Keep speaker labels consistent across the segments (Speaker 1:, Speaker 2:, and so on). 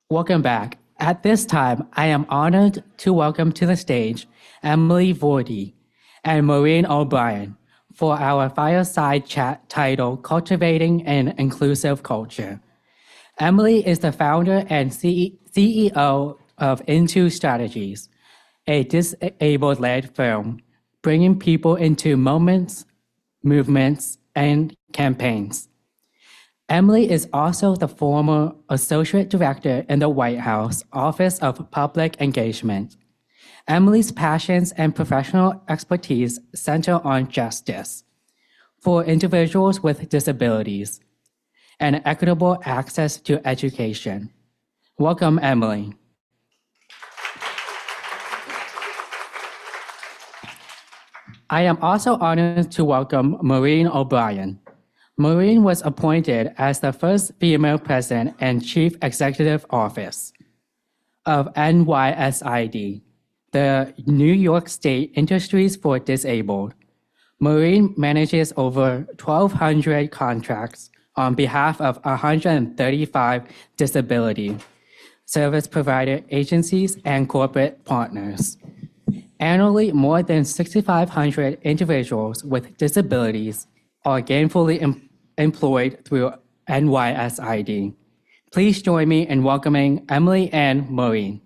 Speaker 1: Welcome back. At this time, I am honored to welcome to the stage Emily Voorde and Maureen O'Brien for our fireside chat titled Cultivating an Inclusive Culture. Emily is the founder and CEO of Into Strategies, a disabled-led firm bringing people into moments, movements, and campaigns. Emily is also the former Associate Director in the White House Office of Public Engagement. Emily's passions and professional expertise center on justice for individuals with disabilities and equitable access to education. Welcome, Emily. I am also honored to welcome Maureen O'Brien. Maureen was appointed as the first female president and chief executive officer of NYSID, the New York State Industries for Disabled. Maureen manages over 1,200 contracts on behalf of 135 disability service provider agencies and corporate partners. Annually, more than 6,500 individuals with disabilities are gainfully employed through NYSID. Please join me in welcoming Emily and Maureen.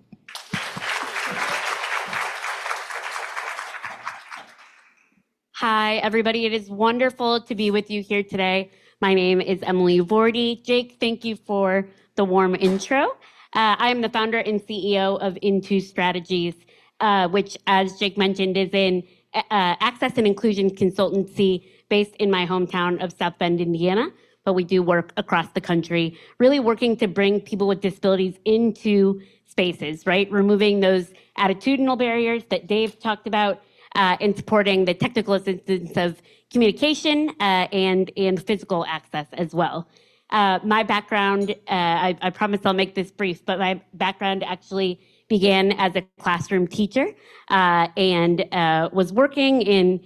Speaker 2: Hi, everybody. It is wonderful to be with you here today. My name is Emily Voorde. Jake, thank you for the warm intro. I am the founder and CEO of Into Strategies, which, as Jake mentioned, is an access and inclusion consultancy based in my hometown of South Bend, Indiana. But we do work across the country, really working to bring people with disabilities into spaces, right? Removing those attitudinal barriers that Dave talked about, and supporting the technical assistance of communication and physical access as well. My background, I promise I'll make this brief, but my background actually began as a classroom teacher and was working in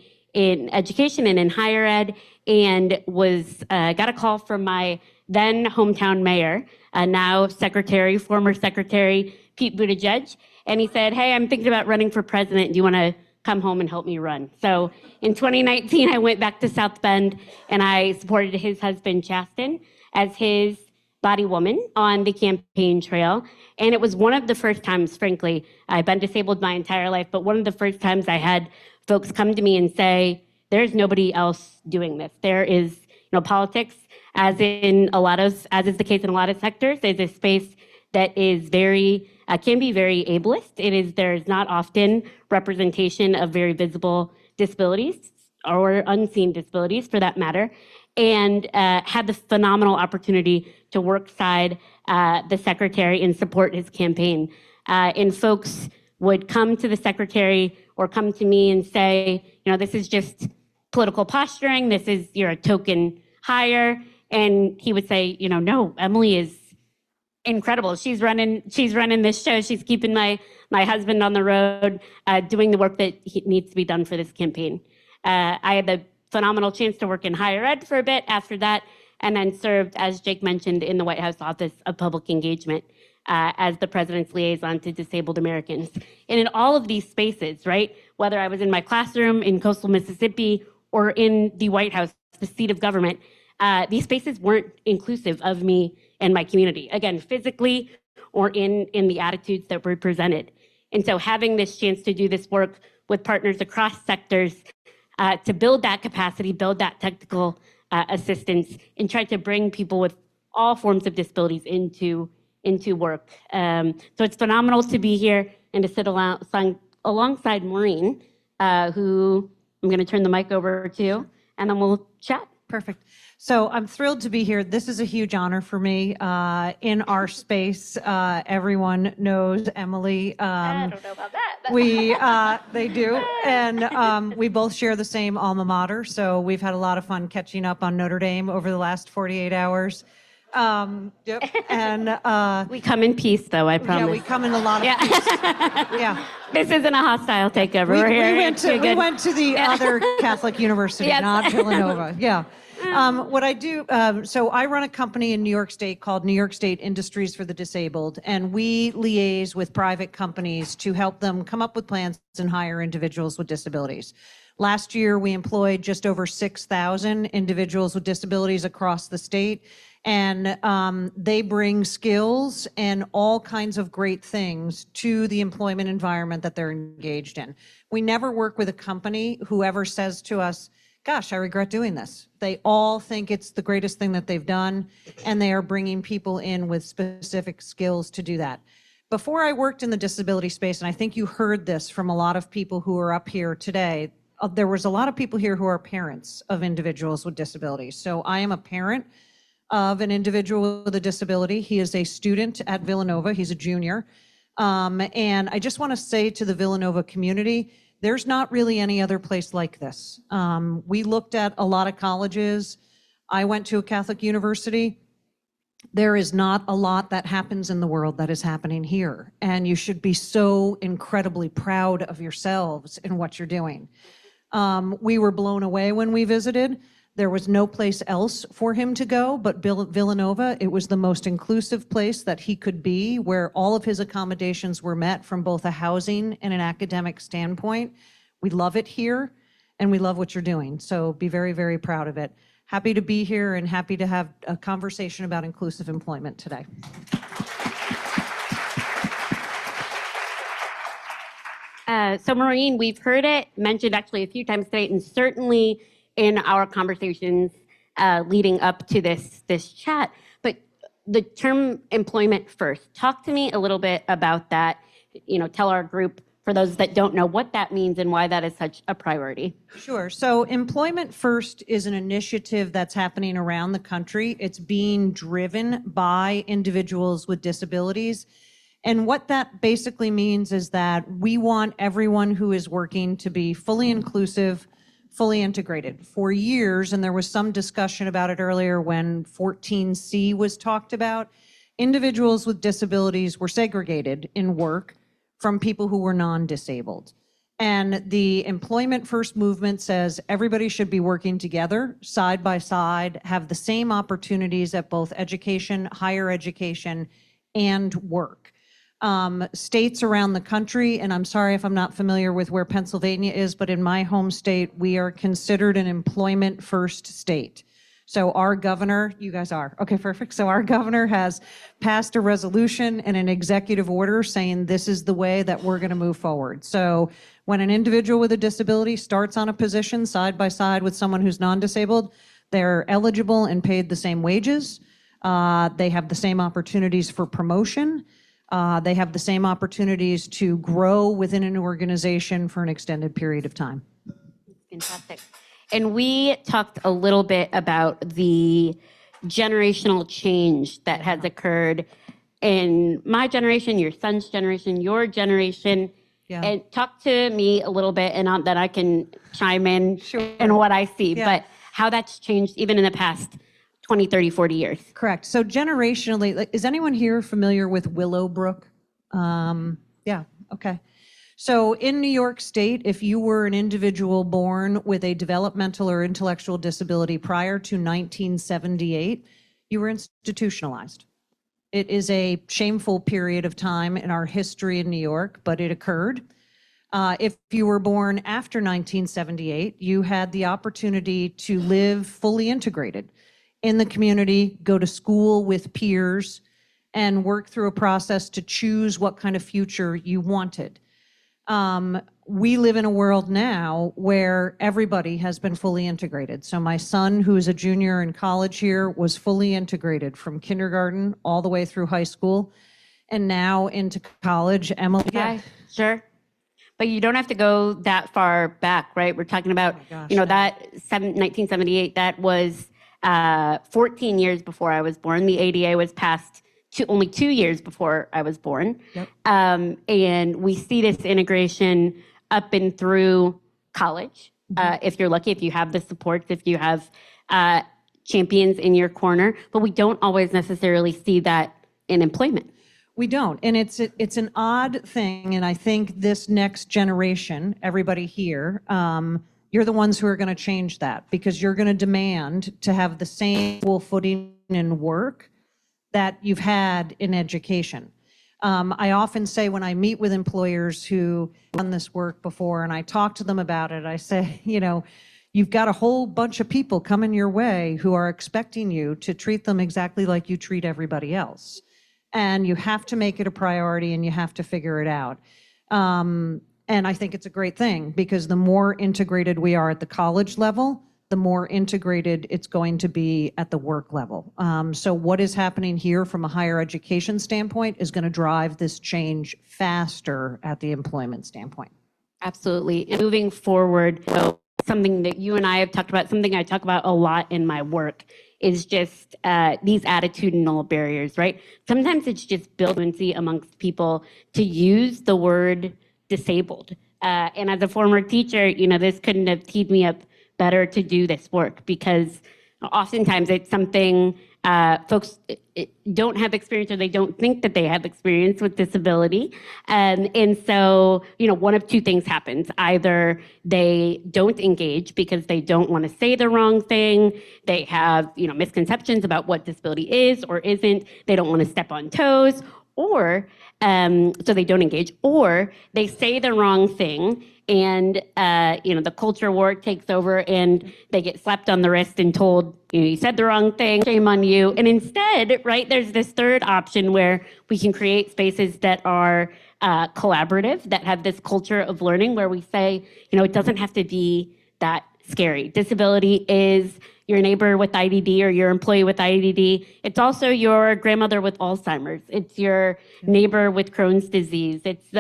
Speaker 2: education and in higher ed, and got a call from my then hometown mayor, now former secretary, Pete Buttigieg, and he said, "Hey, I'm thinking about running for president. Do you want to come home and help me run?" So in 2019, I went back to South Bend and I supported his husband, Chasten, as his body woman on the campaign trail. And it was one of the first times, frankly, I've been disabled my entire life, but one of the first times I had folks come to me and say, there's nobody else doing this. There is, politics, as is the case in a lot of sectors, is a space that is can be very ableist. There's not often representation of very visible disabilities or unseen disabilities for that matter, and had the phenomenal opportunity to work side the secretary and support his campaign. And folks would come to the secretary or come to me and say, this is just political posturing. You're a token hire. And he would say, no, Emily is incredible. She's running this show. She's keeping my husband on the road, doing the work that needs to be done for this campaign. I had the phenomenal chance to work in higher ed for a bit after that, and then served, as Jake mentioned, in the White House Office of Public Engagement as the president's liaison to disabled Americans. And in all of these spaces, right, whether I was in my classroom in coastal Mississippi or in the White House, the seat of government, these spaces weren't inclusive of me and my community, again, physically or in the attitudes that were presented. And so having this chance to do this work with partners across sectors to build that capacity, build that technical assistance, and try to bring people with all forms of disabilities into work. So it's phenomenal to be here and to sit alongside Maureen, who I'm going to turn the mic over to, and then we'll chat.
Speaker 3: Perfect. So I'm thrilled to be here. This is a huge honor for me. In our space, everyone knows Emily.
Speaker 2: I don't know about that.
Speaker 3: They do. And we both share the same alma mater. So we've had a lot of fun catching up on Notre Dame over the last 48 hours. Yep. And
Speaker 2: we come in peace, though, I promise.
Speaker 3: Yeah, we come in a lot of peace. Yeah.
Speaker 2: This isn't a hostile takeover.
Speaker 3: We went to the other Catholic university, not Villanova. Yeah. What I do, so I run a company in New York State called New York State Industries for the Disabled, and we liaise with private companies to help them come up with plans and hire individuals with disabilities. Last year, we employed just over 6,000 individuals with disabilities across the state, and they bring skills and all kinds of great things to the employment environment that they're engaged in. We never work with a company who ever says to us, gosh, I regret doing this. They all think it's the greatest thing that they've done, and they are bringing people in with specific skills to do that. Before I worked in the disability space, and I think you heard this from a lot of people who are up here today, there was a lot of people here who are parents of individuals with disabilities. So I am a parent of an individual with a disability. He is a student at Villanova. He's a junior. And I just want to say to the Villanova community, there's not really any other place like this. We looked at a lot of colleges. I went to a Catholic university. There is not a lot that happens in the world that is happening here. And you should be so incredibly proud of yourselves in what you're doing. We were blown away when we visited. There was no place else for him to go but Villanova. It was the most inclusive place that he could be, where all of his accommodations were met from both a housing and an academic standpoint. We love it here, and we love what you're doing. So be very, very proud of it. Happy to be here and happy to have a conversation about inclusive employment today.
Speaker 2: So Maureen, we've heard it mentioned actually a few times today, and certainly in our conversations leading up to this chat, but the term employment first, talk to me a little bit about that. Tell our group, for those that don't know, what that means and why that is such a priority.
Speaker 3: Sure. So Employment First is an initiative that's happening around the country. It's being driven by individuals with disabilities. And what that basically means is that we want everyone who is working to be fully inclusive, fully integrated. For years, and there was some discussion about it earlier when 14C was talked about, individuals with disabilities were segregated in work from people who were non-disabled. And the Employment First movement says everybody should be working together, side by side, have the same opportunities at both education, higher education, and work. States around the country, and I'm sorry if I'm not familiar with where Pennsylvania is, but in my home state, we are considered an employment first state. So our governor, you guys are, okay, perfect. So our governor has passed a resolution and an executive order saying this is the way that we're going to move forward. So when an individual with a disability starts on a position side by side with someone who's non-disabled, they're eligible and paid the same wages. They have the same opportunities for promotion. They have the same opportunities to grow within an organization for an extended period of time.
Speaker 2: Fantastic. And we talked a little bit about the generational change that has occurred in my generation, your son's generation, your generation.
Speaker 3: Yeah.
Speaker 2: And talk to me a little bit, and then I can chime in
Speaker 3: Sure.
Speaker 2: in what I see,
Speaker 3: Yeah.
Speaker 2: but how that's changed even in the past 20, 30, 40 years.
Speaker 3: Correct. So generationally, is anyone here familiar with Willowbrook? Yeah, okay. So in New York State, if you were an individual born with a developmental or intellectual disability prior to 1978, you were institutionalized. It is a shameful period of time in our history in New York, but it occurred. If you were born after 1978, you had the opportunity to live fully integrated in the community, go to school with peers, and work through a process to choose what kind of future you wanted. We live in a world now where everybody has been fully integrated. So my son, who's a junior in college here, was fully integrated from kindergarten all the way through high school, and now into college. Emily,
Speaker 2: Yeah, sure. But you don't have to go that far back, right? We're talking about, that 1978, that was 14 years before I was born. The ADA was passed only 2 years before I was born.
Speaker 3: Yep.
Speaker 2: And we see this integration up and through college. If you're lucky, if you have the supports, if you have champions in your corner, but we don't always necessarily see that in employment.
Speaker 3: We don't, and it's an odd thing, and I think this next generation, everybody here, you're the ones who are going to change that, because you're going to demand to have the same equal footing in work that you've had in education. I often say when I meet with employers who done this work before and I talk to them about it, I say, you've got a whole bunch of people coming your way who are expecting you to treat them exactly like you treat everybody else. And you have to make it a priority and you have to figure it out. And I think it's a great thing, because the more integrated we are at the college level, the more integrated it's going to be at the work level. So what is happening here from a higher education standpoint is going to drive this change faster at the employment standpoint.
Speaker 2: Absolutely. And moving forward, something that you and I have talked about, something I talk about a lot in my work, is just these attitudinal barriers, right? Sometimes it's just built fluency amongst people to use the word disabled. And as a former teacher, this couldn't have teed me up better to do this work, because oftentimes it's something folks don't have experience, or they don't think that they have experience with disability. And so, one of two things happens. Either they don't engage because they don't want to say the wrong thing. They have, misconceptions about what disability is or isn't. They don't want to step on toes, or so they don't engage, or they say the wrong thing, and the culture war takes over, and they get slapped on the wrist and told, you said the wrong thing, shame on you. And instead, right, there's this third option where we can create spaces that are collaborative, that have this culture of learning, where we say, it doesn't have to be that scary. Disability is your neighbor with IDD or your employee with IDD. It's also your grandmother with Alzheimer's. It's your neighbor with Crohn's disease. It's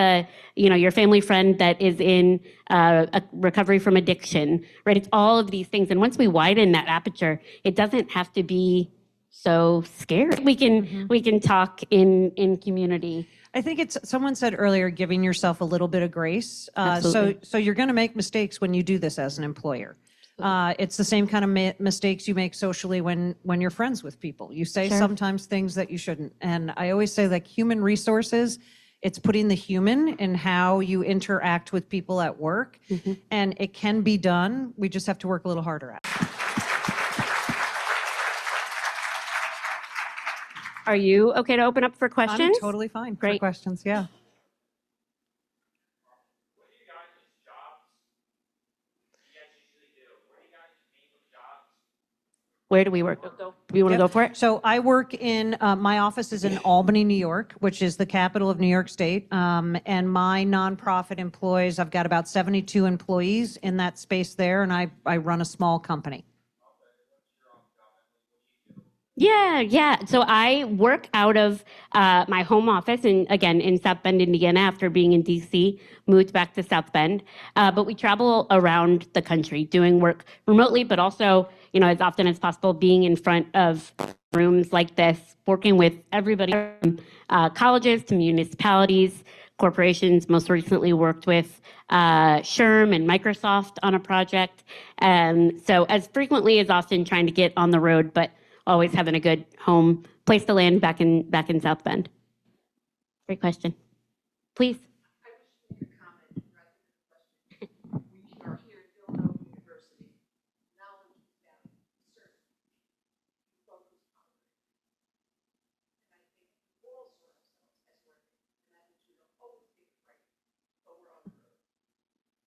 Speaker 2: your family friend that is in a recovery from addiction, right? It's all of these things. And once we widen that aperture, it doesn't have to be so scary. We can talk in community.
Speaker 3: I think someone said earlier, giving yourself a little bit of grace. So you're going to make mistakes when you do this as an employer. It's the same kind of mistakes you make socially when you're friends with people. You say sometimes things that you shouldn't. And I always say, like, human resources, it's putting the human in how you interact with people at work. And it can be done. We just have to work a little harder at it.
Speaker 2: Are you okay to open up for questions?
Speaker 3: I'm totally fine for questions, yeah.
Speaker 2: Where do we work? Do you want to go for it?
Speaker 3: So I work in, my office is in Albany, New York, which is the capital of New York State. And my nonprofit employs, I've got about 72 employees in that space there, and I run a small company.
Speaker 2: Yeah. So I work out of my home office, and again, in South Bend, Indiana, after being in DC, moved back to South Bend. But we travel around the country doing work remotely, but also, as often as possible, being in front of rooms like this, working with everybody from colleges to municipalities, corporations. Most recently worked with SHRM and Microsoft on a project. So as frequently as often trying to get on the road, but always having a good home place to land back in South Bend. Great question. Please.
Speaker 4: I wish you could comment rather than a question. We are here at Villanova University. Knowledge is valued. Certain focus on it. And I think we all sort ourselves as learning, and that is we don't always get it right, but we're on the road.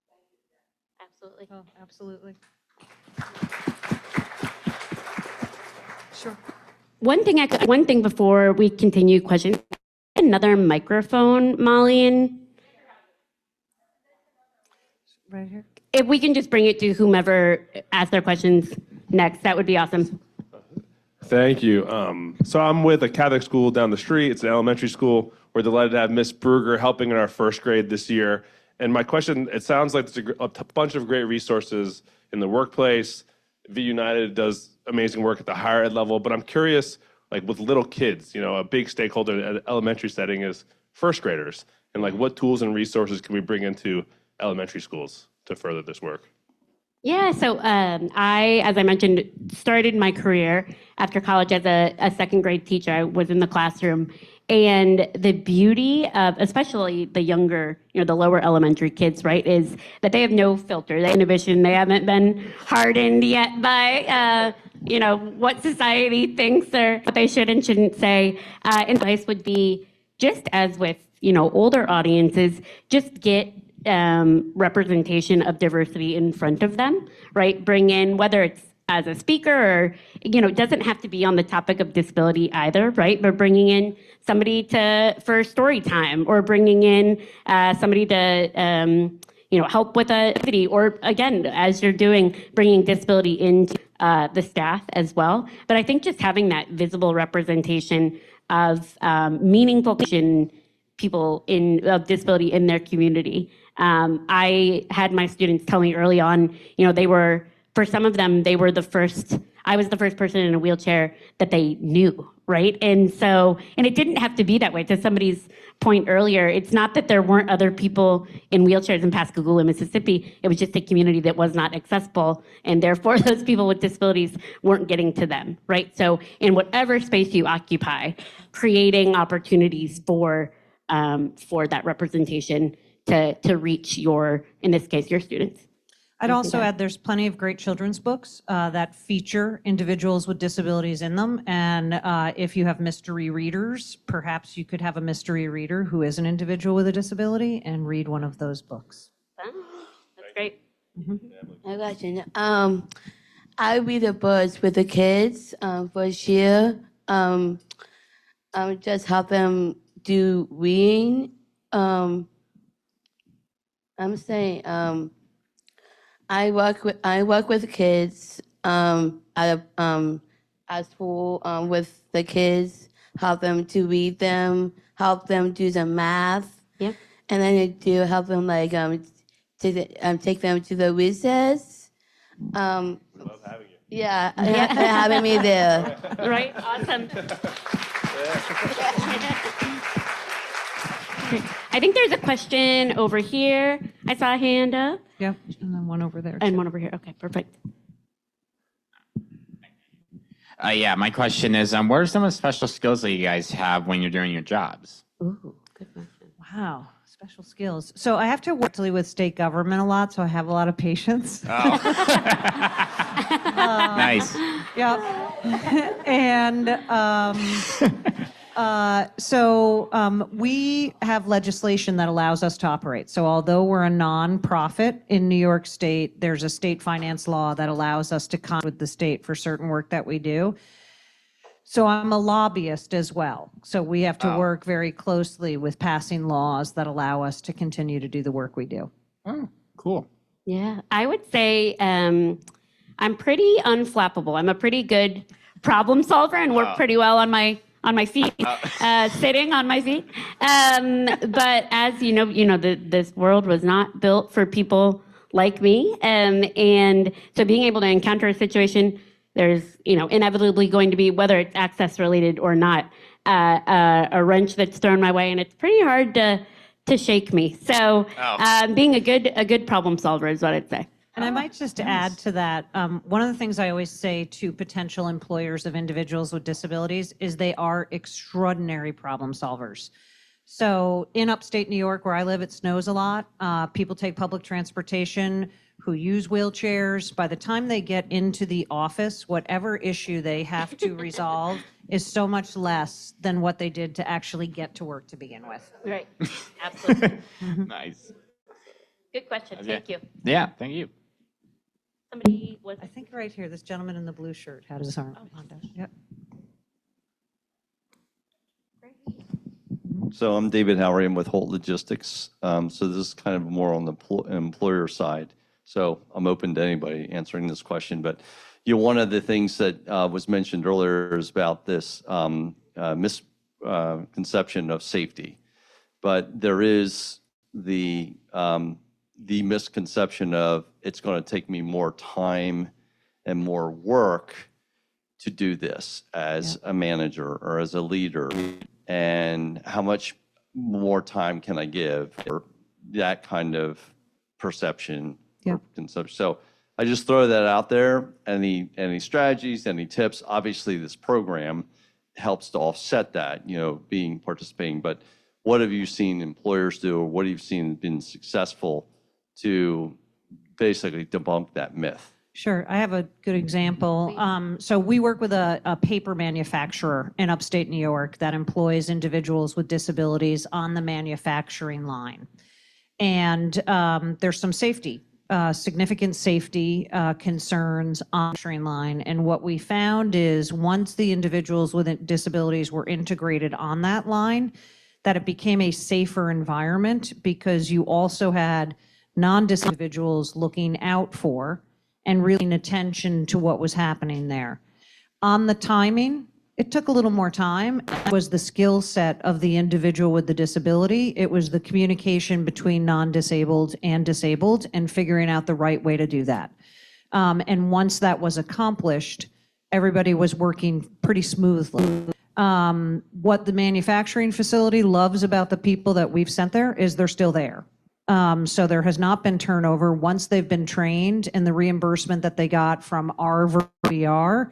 Speaker 4: Thank you for that.
Speaker 2: Absolutely.
Speaker 3: Oh, absolutely. Sure.
Speaker 2: One thing before we continue questions. Another microphone, Maureen.
Speaker 3: Right here.
Speaker 2: If we can just bring it to whomever asks their questions next, that would be awesome.
Speaker 5: Thank you. So I'm with a Catholic school down the street. It's an elementary school. We're delighted to have Miss Brugger helping in our first grade this year. And my question, it sounds like there's a bunch of great resources in the workplace. V United does amazing work at the higher ed level, but I'm curious, like with little kids, a big stakeholder at an elementary setting is first graders. And like what tools and resources can we bring into elementary schools to further this work?
Speaker 2: Yeah, so I, as I mentioned, started my career after college as a second grade teacher. I was in the classroom, And the beauty of, especially the younger, the lower elementary kids, right, is that they have no filter, they inhibition. They haven't been hardened yet by, what society thinks or what they should and shouldn't say. And advice would be, just as with, older audiences, just get representation of diversity in front of them, right? Bring in, whether it's as a speaker or, it doesn't have to be on the topic of disability either, right? But bringing in somebody for story time, or bringing in somebody to, help with a activity, or again, as you're doing, bringing disability into the staff as well. But I think just having that visible representation of meaningful people of disability in their community. I had my students tell me early on, for some of them, I was the first person in a wheelchair that they knew, right? And it didn't have to be that way. To somebody's point earlier, it's not that there weren't other people in wheelchairs in Pascagoula, Mississippi. It was just a community that was not accessible, and therefore those people with disabilities weren't getting to them, right? So in whatever space you occupy, creating opportunities for that representation to reach in this case, your students.
Speaker 3: I'd also add there's plenty of great children's books that feature individuals with disabilities in them. And if you have mystery readers, perhaps you could have a mystery reader who is an individual with a disability and read one of those books.
Speaker 2: Oh, that's great.
Speaker 6: I got you. I read the books with the kids for a year. Just help them do reading. I'm saying I work with kids at school with the kids, help them to read them, help them do the math.
Speaker 2: Yeah.
Speaker 6: And then I do help them take them to the recess.
Speaker 5: I love having you.
Speaker 6: Yeah, having me there.
Speaker 2: Right, awesome. I think there's a question over here. I saw a hand up.
Speaker 3: Yep, and then one over there.
Speaker 2: And one over here. Okay, perfect.
Speaker 7: Yeah, my question is, what are some of the special skills that you guys have when you're doing your jobs?
Speaker 2: Ooh, good question.
Speaker 3: Wow, special skills. So I have to work with state government a lot, so I have a lot of patience.
Speaker 7: Oh. Nice.
Speaker 3: Yeah. And we have legislation that allows us to operate. So although we're a nonprofit in New York State, there's a state finance law that allows us to contract with the state for certain work that we do. So I'm a lobbyist as well. So we have to work very closely with passing laws that allow us to continue to do the work we do.
Speaker 7: Oh, cool.
Speaker 2: Yeah, I would say I'm pretty unflappable. I'm a pretty good problem solver and work pretty well on my feet, sitting on my feet. But as you know, this world was not built for people like me. And so being able to encounter a situation, there's, inevitably going to be, whether it's access related or not, a wrench that's thrown my way, and it's pretty hard to shake me. So being a good problem solver is what I'd say.
Speaker 3: And I might just add to that, one of the things I always say to potential employers of individuals with disabilities is they are extraordinary problem solvers. So in upstate New York, where I live, it snows a lot. People take public transportation who use wheelchairs. By the time they get into the office, whatever issue they have to resolve is so much less than what they did to actually get to work to begin with.
Speaker 2: Right, absolutely.
Speaker 7: Nice.
Speaker 2: Good question, thank you.
Speaker 7: Yeah, thank you.
Speaker 2: Somebody was,
Speaker 3: I think right here, this gentleman in the blue shirt had his arm. Yep.
Speaker 8: So I'm David Howery. I'm with Holt Logistics. So this is kind of more on the employer side. So I'm open to anybody answering this question. But one of the things that was mentioned earlier is about this misconception of safety. But there is the misconception of it's going to take me more time and more work to do this as a manager or as a leader, and how much more time can I give, or that kind of perception or conception. So I just throw that out there. Any strategies, any tips? Obviously, this program helps to offset that, being participating. But what have you seen employers do, or what have you seen been successful to basically debunk that myth?
Speaker 3: Sure, I have a good example. So we work with a paper manufacturer in upstate New York that employs individuals with disabilities on the manufacturing line. And there's some significant safety concerns on the manufacturing line. And what we found is once the individuals with disabilities were integrated on that line, that it became a safer environment because you also had non-disabled individuals looking out for and really paying attention to what was happening there. On the timing, it took a little more time. It was the skill set of the individual with the disability. It was the communication between non-disabled and disabled and figuring out the right way to do that. And once that was accomplished, everybody was working pretty smoothly. What the manufacturing facility loves about the people that we've sent there is they're still there. So there has not been turnover once they've been trained, and the reimbursement that they got from our VR.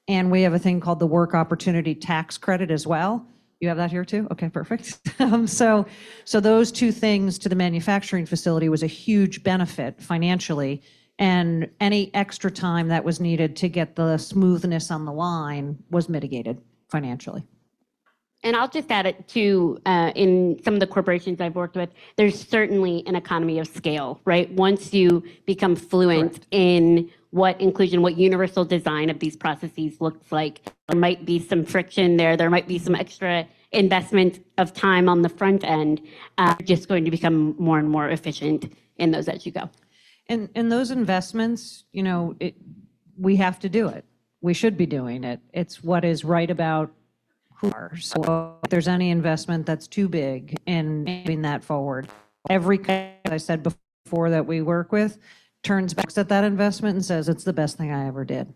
Speaker 3: And we have a thing called the Work Opportunity Tax Credit as well. You have that here too? Okay, perfect. So those two things to the manufacturing facility was a huge benefit financially, and any extra time that was needed to get the smoothness on the line was mitigated financially.
Speaker 2: And I'll just add it to, in some of the corporations I've worked with, there's certainly an economy of scale, right? Once you become fluent in what inclusion, what universal design of these processes looks like, there might be some friction there. There might be some extra investment of time on the front end. Just going to become more and more efficient in those as you go.
Speaker 3: And those investments, we have to do it. We should be doing it. It's what is right about who we are. So if there's any investment that's too big in moving that forward, every, as I said before, that we work with turns back at that investment and says, it's the best thing I ever did.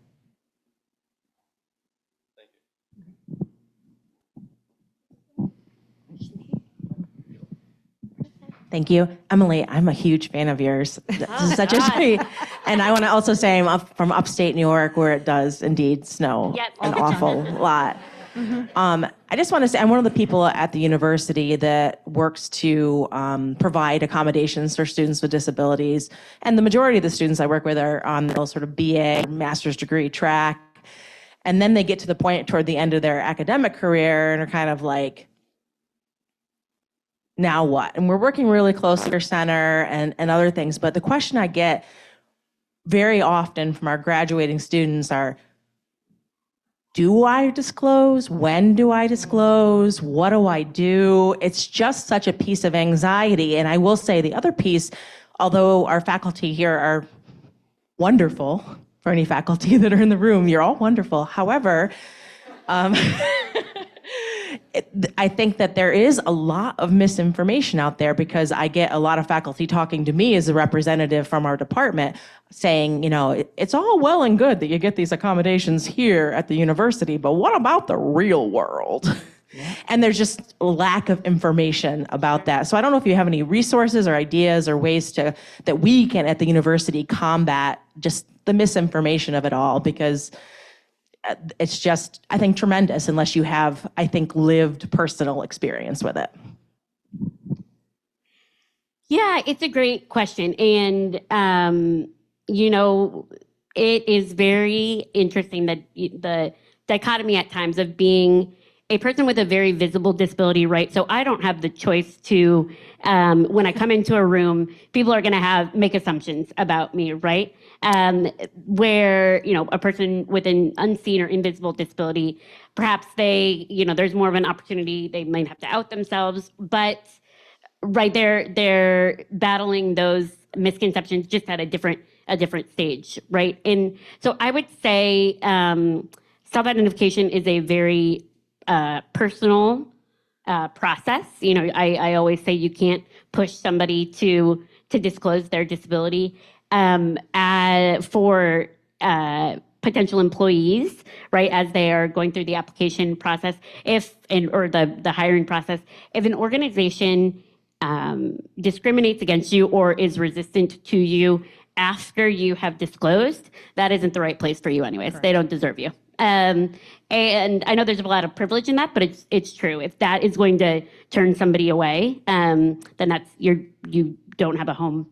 Speaker 9: Thank you. Emily, I'm a huge fan of yours. This is such a treat. And I want to also say I'm from upstate New York, where it does indeed snow an awful lot. I just want to say I'm one of the people at the university that works to provide accommodations for students with disabilities. And the majority of the students I work with are on the sort of BA, master's degree track. And then they get to the point toward the end of their academic career and are kind of like, now what? And we're working really close to your center and other things. But the question I get very often from our graduating students are, do I disclose? When do I disclose? What do I do? It's just such a piece of anxiety. And I will say the other piece, although our faculty here are wonderful, for any faculty that are in the room, you're all wonderful. However, I think that there is a lot of misinformation out there because I get a lot of faculty talking to me as a representative from our department saying, it's all well and good that you get these accommodations here at the university, but what about the real world? Yeah. And there's just a lack of information about that. So I don't know if you have any resources or ideas or ways that we can at the university combat just the misinformation of it all, because it's just, I think, tremendous unless you have, I think, lived personal experience with it.
Speaker 2: Yeah, it's a great question. And, it is very interesting that the dichotomy at times of being a person with a very visible disability, right? So I don't have the choice to, when I come into a room, people are going to make assumptions about me, right? Where, a person with an unseen or invisible disability, perhaps there's more of an opportunity, they might have to out themselves, but right, they're battling those misconceptions just at a different stage, right? And so I would say self-identification is a very personal process. I always say you can't push somebody to disclose their disability. For potential employees, right, as they are going through the application process, or the hiring process, if an organization discriminates against you or is resistant to you after you have disclosed, that isn't the right place for you anyways. Correct. They don't deserve you. And I know there's a lot of privilege in that, but it's true. If that is going to turn somebody away, then that's you don't have a home.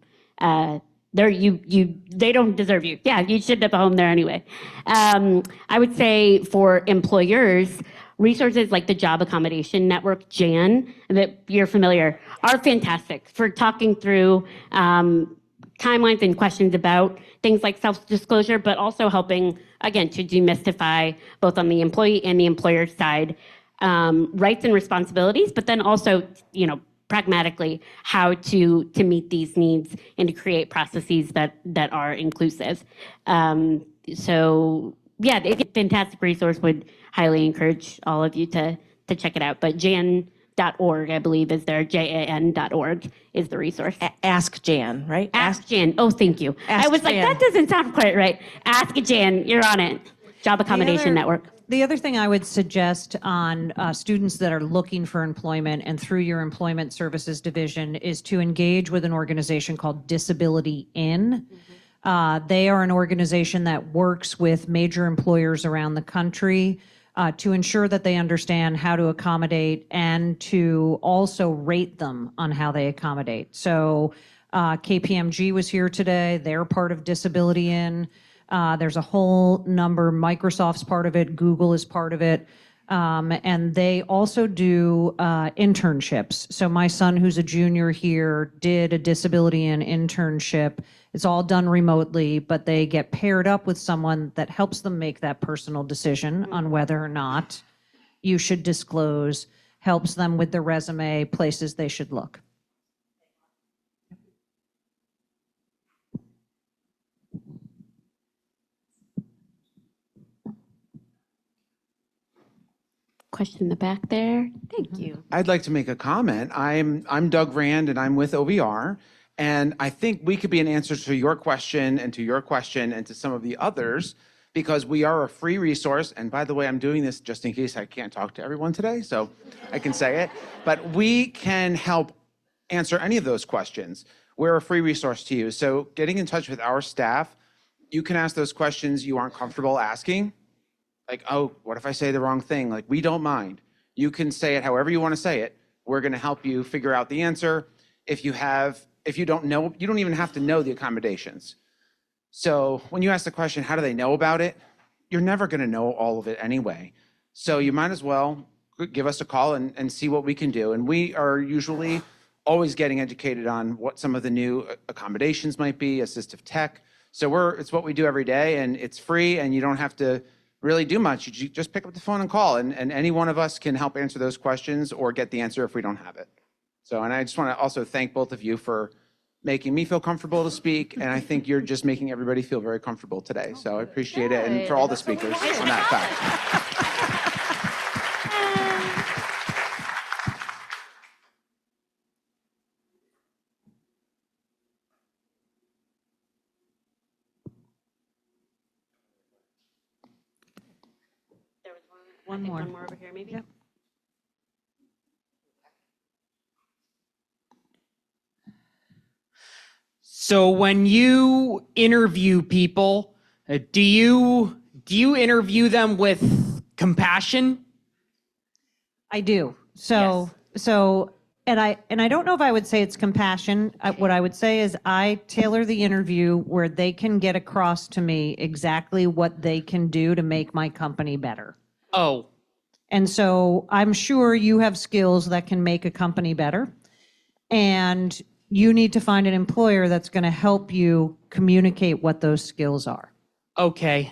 Speaker 2: They don't deserve you. Yeah, you should have a home there anyway. I would say for employers, resources like the Job Accommodation Network, JAN, that you're familiar, are fantastic for talking through timelines and questions about things like self-disclosure, but also helping, again, to demystify both on the employee and the employer side rights and responsibilities, but then also, pragmatically how to meet these needs and to create processes that are inclusive. So yeah, it's a fantastic resource. Would highly encourage all of you to check it out. But jan.org, I believe, is there. JAN.org is the resource.
Speaker 9: Ask Jan, right?
Speaker 2: Ask Jan. Oh, thank you.
Speaker 9: Ask
Speaker 2: I was like,
Speaker 9: Jan.
Speaker 2: that doesn't sound quite right. Ask Jan. You're on it. Job Accommodation Network.
Speaker 3: The other thing I would suggest on students that are looking for employment and through your employment services division is to engage with an organization called Disability In. They are an organization that works with major employers around the country to ensure that they understand how to accommodate and to also rate them on how they accommodate. So KPMG was here today. They're part of Disability In. There's a whole number, Microsoft's part of it, Google is part of it, and they also do internships. So my son, who's a junior here, did a Disability In internship. It's all done remotely, but they get paired up with someone that helps them make that personal decision on whether or not you should disclose, helps them with their resume, places they should look.
Speaker 2: Question in the back there. Thank you.
Speaker 10: I'd like to make a comment. I'm Doug Rand, and I'm with OBR. And I think we could be an answer to your question and to your question and to some of the others, because we are a free resource. And by the way, I'm doing this just in case I can't talk to everyone today, so I can say it. But we can help answer any of those questions. We're a free resource to you. So getting in touch with our staff, you can ask those questions you aren't comfortable asking. Like, oh, what if I say the wrong thing? Like, we don't mind. You can say it however you want to say it. We're going to help you figure out the answer. If you don't know, you don't even have to know the accommodations. So when you ask the question, how do they know about it? You're never going to know all of it anyway. So you might as well give us a call and see what we can do. And we are usually always getting educated on what some of the new accommodations might be, assistive tech. So it's what we do every day, and it's free, and you don't have to really do much. You just pick up the phone and call, and any one of us can help answer those questions or get the answer if we don't have it. So, and I just want to also thank both of you for making me feel comfortable to speak, and I think you're just making everybody feel very comfortable today. So I appreciate it, and for all the speakers on that fact.
Speaker 2: There was one.
Speaker 3: One more.
Speaker 2: One more over here, maybe.
Speaker 3: Yep.
Speaker 11: So when you interview people, do you interview them with compassion?
Speaker 3: I do. And I don't know if I would say it's compassion. What I would say is I tailor the interview where they can get across to me exactly what they can do to make my company better.
Speaker 11: Oh,
Speaker 3: And so I'm sure you have skills that can make a company better. And you need to find an employer that's going to help you communicate what those skills are.
Speaker 11: okay.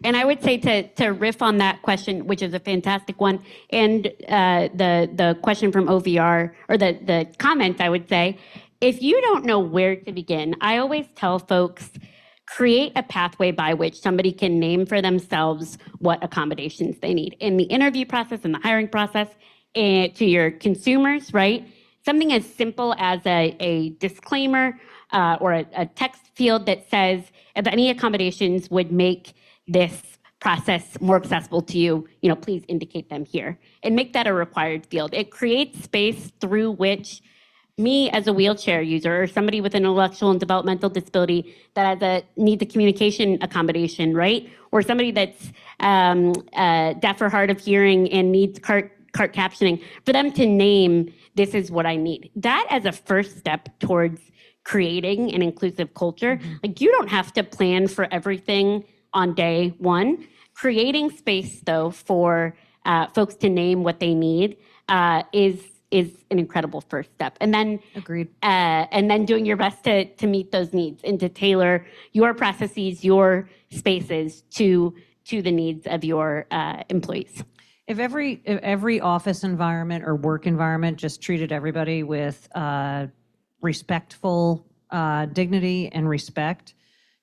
Speaker 2: And I would say to riff on that question, which is a fantastic one, and the question from OVR, or the comment, I would say, if you don't know where to begin, I always tell folks, create a pathway by which somebody can name for themselves what accommodations they need in the interview process and the hiring process, and to your consumers, right? Something as simple as a disclaimer or a text field that says, if any accommodations would make this process more accessible to you, please indicate them here, and make that a required field. It creates space through which me as a wheelchair user or somebody with an intellectual and developmental disability that needs a communication accommodation, right? Or somebody that's deaf or hard of hearing and needs cart captioning, for them to name, this is what I need. That as a first step towards creating an inclusive culture. Like, you don't have to plan for everything on day one. Creating space, though, for folks to name what they need is an incredible first step. And then
Speaker 3: Agreed.
Speaker 2: And then doing your best to meet those needs and to tailor your processes, your spaces to the needs of your employees.
Speaker 3: If every office environment or work environment just treated everybody with respectful dignity and respect,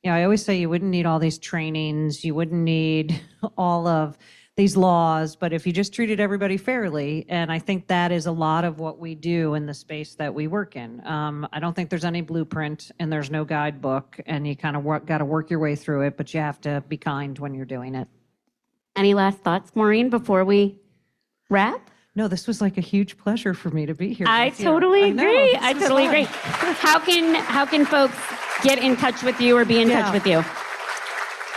Speaker 3: I always say you wouldn't need all these trainings, you wouldn't need all of these laws, but if you just treated everybody fairly, and I think that is a lot of what we do in the space that we work in. I don't think there's any blueprint and there's no guidebook, and you kind of got to work your way through it, but you have to be kind when you're doing it.
Speaker 2: Any last thoughts, Maureen, before we wrap?
Speaker 3: No, this was like a huge pleasure for me to be here.
Speaker 2: I
Speaker 3: with you.
Speaker 2: totally
Speaker 3: know,
Speaker 2: agree.
Speaker 3: this
Speaker 2: I
Speaker 3: was
Speaker 2: totally
Speaker 3: fun.
Speaker 2: agree. How can folks get in touch with you or be in touch with you?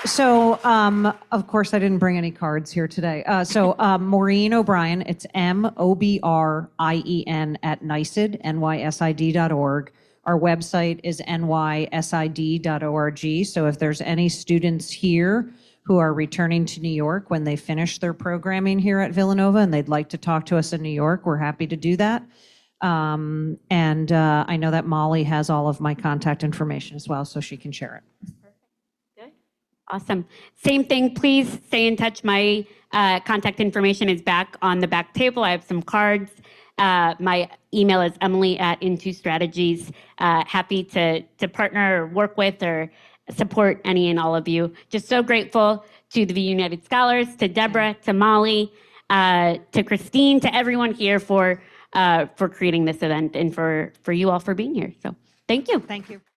Speaker 3: So, of course, I didn't bring any cards here today. Maureen O'Brien, it's MOBRIEN at NYSID, NYSID.org. Our website is nysid.org. So if there's any students here who are returning to New York when they finish their programming here at Villanova and they'd like to talk to us in New York, we're happy to do that. I know that Molly has all of my contact information as well, so she can share it.
Speaker 2: Awesome. Same thing, please stay in touch. My contact information is back on the back table. I have some cards. My email is emily@intostrategies. Happy to partner or work with or support any and all of you. Just so grateful to the V United Scholars, to Deborah, to Molly, to Christine, to everyone here for creating this event and for you all for being here. So thank you.
Speaker 3: Thank you.